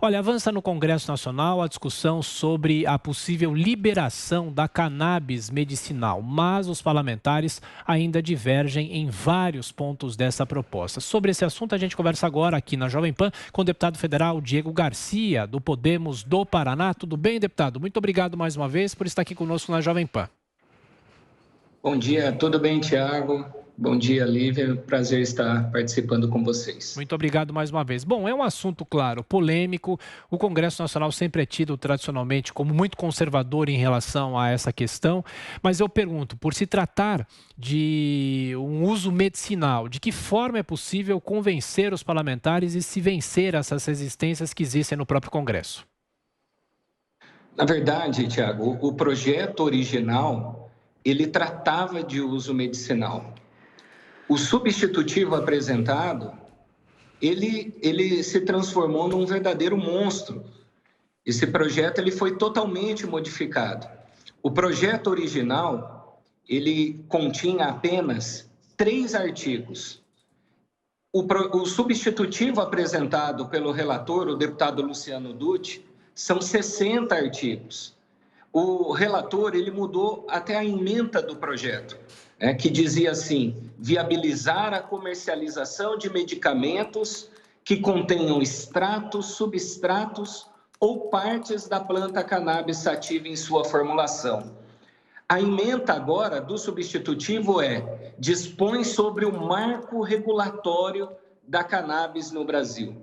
Olha, avança no Congresso Nacional a discussão sobre a possível liberação da cannabis medicinal, mas os parlamentares ainda divergem em vários pontos dessa proposta. Sobre esse assunto, a gente conversa agora aqui na Jovem Pan com o deputado federal Diego Garcia, do Podemos do Paraná. Tudo bem, deputado? Muito obrigado mais uma vez por estar aqui conosco na Jovem Pan. Bom dia, tudo bem, Tiago? Bom dia, Lívia. Prazer estar participando com vocês. Muito obrigado mais uma vez. Bom, é um assunto, claro, polêmico. O Congresso Nacional sempre é tido tradicionalmente como muito conservador em relação a essa questão, mas eu pergunto, por se tratar de um uso medicinal, de que forma é possível convencer os parlamentares e se vencer essas resistências que existem no próprio Congresso? Na verdade, Tiago, o projeto original, ele tratava de uso medicinal. O substitutivo apresentado, ele se transformou num verdadeiro monstro. Esse projeto ele foi totalmente modificado. O projeto original, ele continha apenas 3 artigos. O substitutivo apresentado pelo relator, o deputado Luciano Dutti, são 60 artigos. O relator ele mudou até a ementa do projeto, que dizia assim: viabilizar a comercialização de medicamentos que contenham extratos, substratos ou partes da planta cannabis sativa em sua formulação. A ementa agora do substitutivo dispõe sobre o marco regulatório da cannabis no Brasil.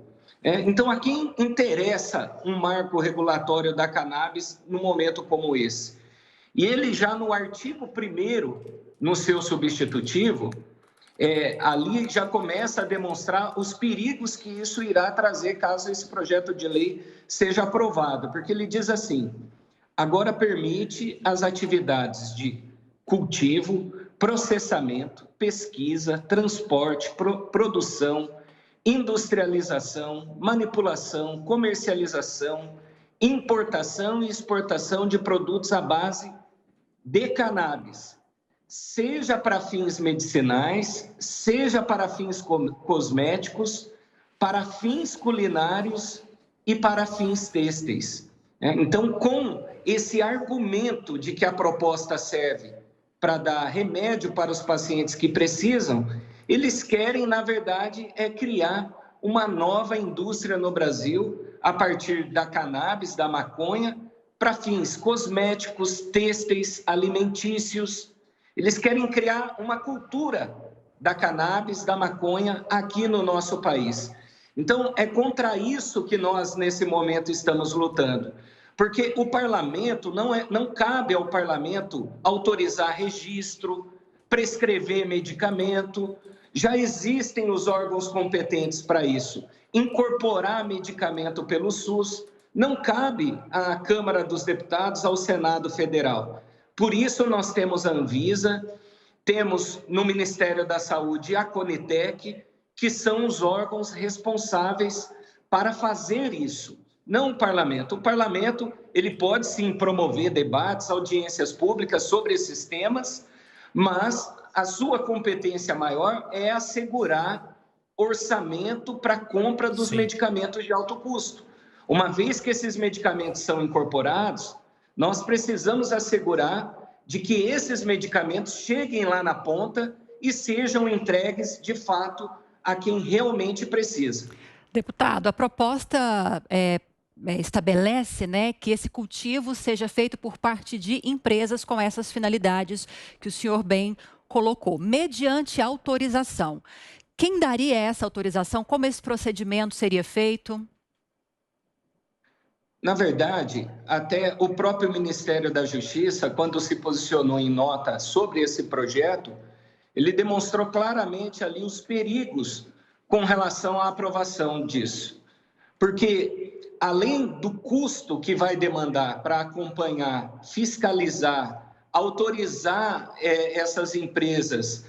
Então, a quem interessa um marco regulatório da cannabis num momento como esse? E ele já no artigo 1º, no seu substitutivo, ali já começa a demonstrar os perigos que isso irá trazer caso esse projeto de lei seja aprovado, porque ele diz assim: agora permite as atividades de cultivo, processamento, pesquisa, transporte, produção, industrialização, manipulação, comercialização, importação e exportação de produtos à base de cannabis, seja para fins medicinais, seja para fins cosméticos, para fins culinários e para fins têxteis. Então, com esse argumento de que a proposta serve para dar remédio para os pacientes que precisam, eles querem, na verdade, criar uma nova indústria no Brasil a partir da cannabis, da maconha, para fins cosméticos, têxteis, alimentícios. Eles querem criar uma cultura da cannabis, da maconha aqui no nosso país. Então, é contra isso que nós, nesse momento, estamos lutando. Porque o parlamento, não cabe ao parlamento autorizar registro, prescrever medicamento. Já existem os órgãos competentes para isso. Incorporar medicamento pelo SUS não cabe à Câmara dos Deputados, ao Senado Federal. Por isso, nós temos a Anvisa, temos no Ministério da Saúde a Conitec, que são os órgãos responsáveis para fazer isso, não o parlamento. O parlamento ele pode sim promover debates, audiências públicas sobre esses temas, mas a sua competência maior é assegurar orçamento para a compra dos medicamentos de alto custo. Uma vez que esses medicamentos são incorporados, nós precisamos assegurar de que esses medicamentos cheguem lá na ponta e sejam entregues, de fato, a quem realmente precisa. Deputado, a proposta estabelece, né, que esse cultivo seja feito por parte de empresas com essas finalidades que o senhor bem colocou, mediante autorização. Quem daria essa autorização? Como esse procedimento seria feito? Na verdade, até o próprio Ministério da Justiça, quando se posicionou em nota sobre esse projeto, ele demonstrou claramente ali os perigos com relação à aprovação disso. Porque, além do custo que vai demandar para acompanhar, fiscalizar, autorizar essas empresas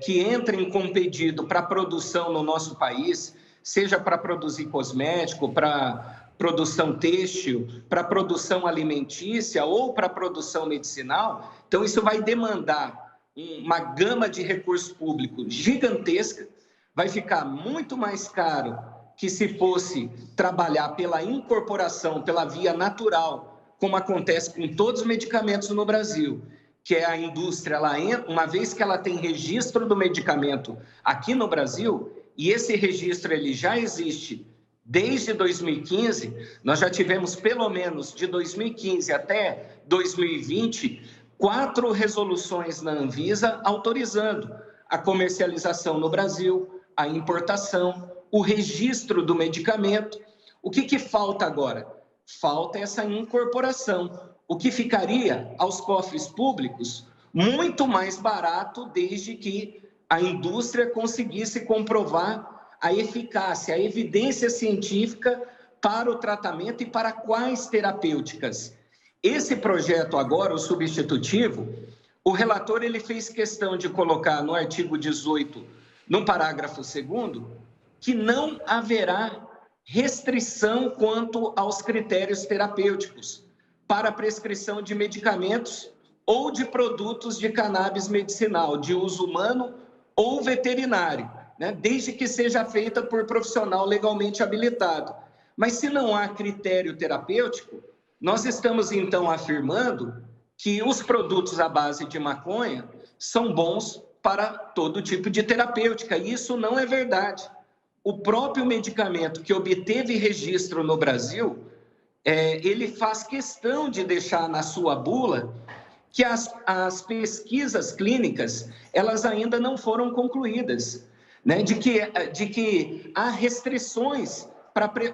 que entrem com pedido para produção no nosso país, seja para produzir cosmético, para produção têxtil, para produção alimentícia ou para produção medicinal, então isso vai demandar uma gama de recursos públicos gigantesca, vai ficar muito mais caro que se fosse trabalhar pela incorporação, pela via natural, como acontece com todos os medicamentos no Brasil, que é a indústria, uma vez que ela tem registro do medicamento aqui no Brasil, e esse registro ele já existe desde 2015, nós já tivemos pelo menos de 2015 até 2020, 4 resoluções na Anvisa autorizando a comercialização no Brasil, a importação, o registro do medicamento. O que falta agora? Falta essa incorporação, o que ficaria aos cofres públicos muito mais barato desde que a indústria conseguisse comprovar a eficácia, a evidência científica para o tratamento e para quais terapêuticas. Esse projeto agora, o substitutivo, o relator ele fez questão de colocar no artigo 18, no parágrafo 2º, que não haverá restrição quanto aos critérios terapêuticos para a prescrição de medicamentos ou de produtos de cannabis medicinal, de uso humano ou veterinário, né? Desde que seja feita por profissional legalmente habilitado. Mas se não há critério terapêutico, nós estamos então afirmando que os produtos à base de maconha são bons para todo tipo de terapêutica. E isso não é verdade. O próprio medicamento que obteve registro no Brasil, ele faz questão de deixar na sua bula que as pesquisas clínicas, elas ainda não foram concluídas, né? De que há restrições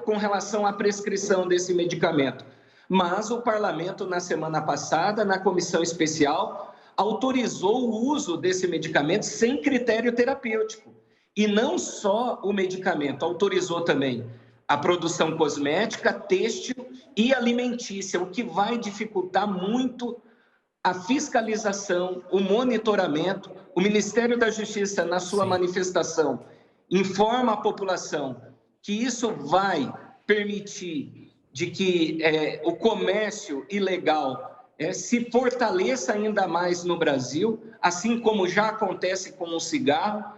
com relação à prescrição desse medicamento. Mas o parlamento, na semana passada, na comissão especial, autorizou o uso desse medicamento sem critério terapêutico. E não só o medicamento, autorizou também a produção cosmética, têxtil e alimentícia, o que vai dificultar muito a fiscalização, o monitoramento. O Ministério da Justiça, na sua manifestação, informa a população que isso vai permitir de que o comércio ilegal se fortaleça ainda mais no Brasil, assim como já acontece com o cigarro.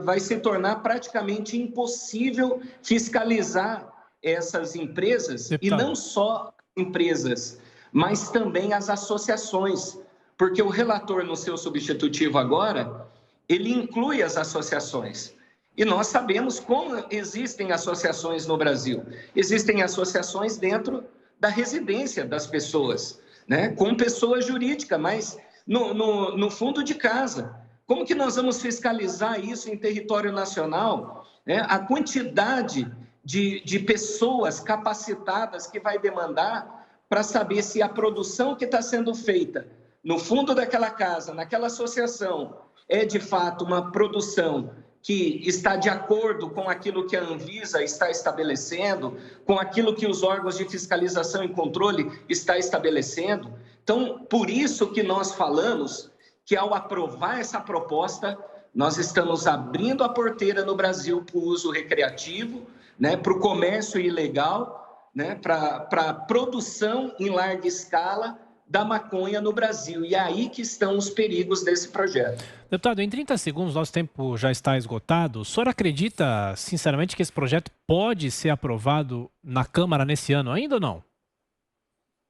Vai se tornar praticamente impossível fiscalizar essas empresas, e não só empresas, mas também as associações, porque o relator, no seu substitutivo agora, ele inclui as associações. E nós sabemos como existem associações no Brasil. Existem associações dentro da residência das pessoas, né? Com pessoa jurídica, mas no fundo de casa. Como que nós vamos fiscalizar isso em território nacional? A quantidade de pessoas capacitadas que vai demandar para saber se a produção que está sendo feita no fundo daquela casa, naquela associação, é de fato uma produção que está de acordo com aquilo que a Anvisa está estabelecendo, com aquilo que os órgãos de fiscalização e controle estão estabelecendo. Então, por isso que nós falamos que, ao aprovar essa proposta, nós estamos abrindo a porteira no Brasil para o uso recreativo, né, para o comércio ilegal, né, para a produção em larga escala da maconha no Brasil. E é aí que estão os perigos desse projeto. Deputado, em 30 segundos, nosso tempo já está esgotado. O senhor acredita, sinceramente, que esse projeto pode ser aprovado na Câmara nesse ano ainda ou não?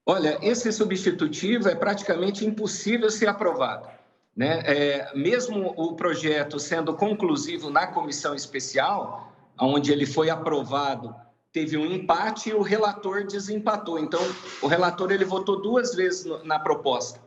Olha, esse substitutivo é praticamente impossível ser aprovado, né? Mesmo o projeto sendo conclusivo na comissão especial, onde ele foi aprovado, teve um empate e o relator desempatou. Então, o relator ele votou 2 vezes na proposta,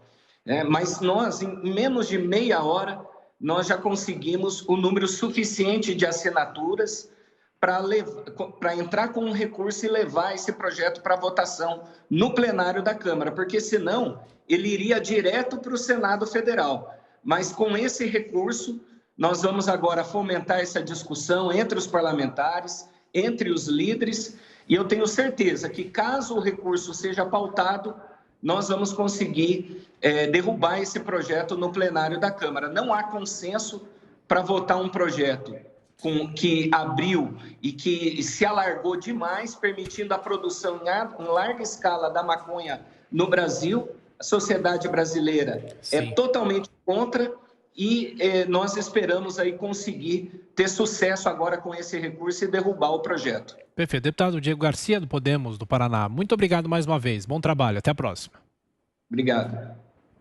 né? Mas nós, em menos de meia hora, nós já conseguimos o número suficiente de assinaturas para entrar com um recurso e levar esse projeto para votação no plenário da Câmara, porque senão ele iria direto para o Senado Federal. Mas com esse recurso, nós vamos agora fomentar essa discussão entre os parlamentares, entre os líderes, e eu tenho certeza que, caso o recurso seja pautado, nós vamos conseguir derrubar esse projeto no plenário da Câmara. Não há consenso para votar um projeto que abriu e que se alargou demais, permitindo a produção em larga escala da maconha no Brasil. A sociedade brasileira é totalmente contra, e nós esperamos aí conseguir ter sucesso agora com esse recurso e derrubar o projeto. Perfeito. Deputado Diego Garcia, do Podemos, do Paraná, muito obrigado mais uma vez. Bom trabalho. Até a próxima. Obrigado.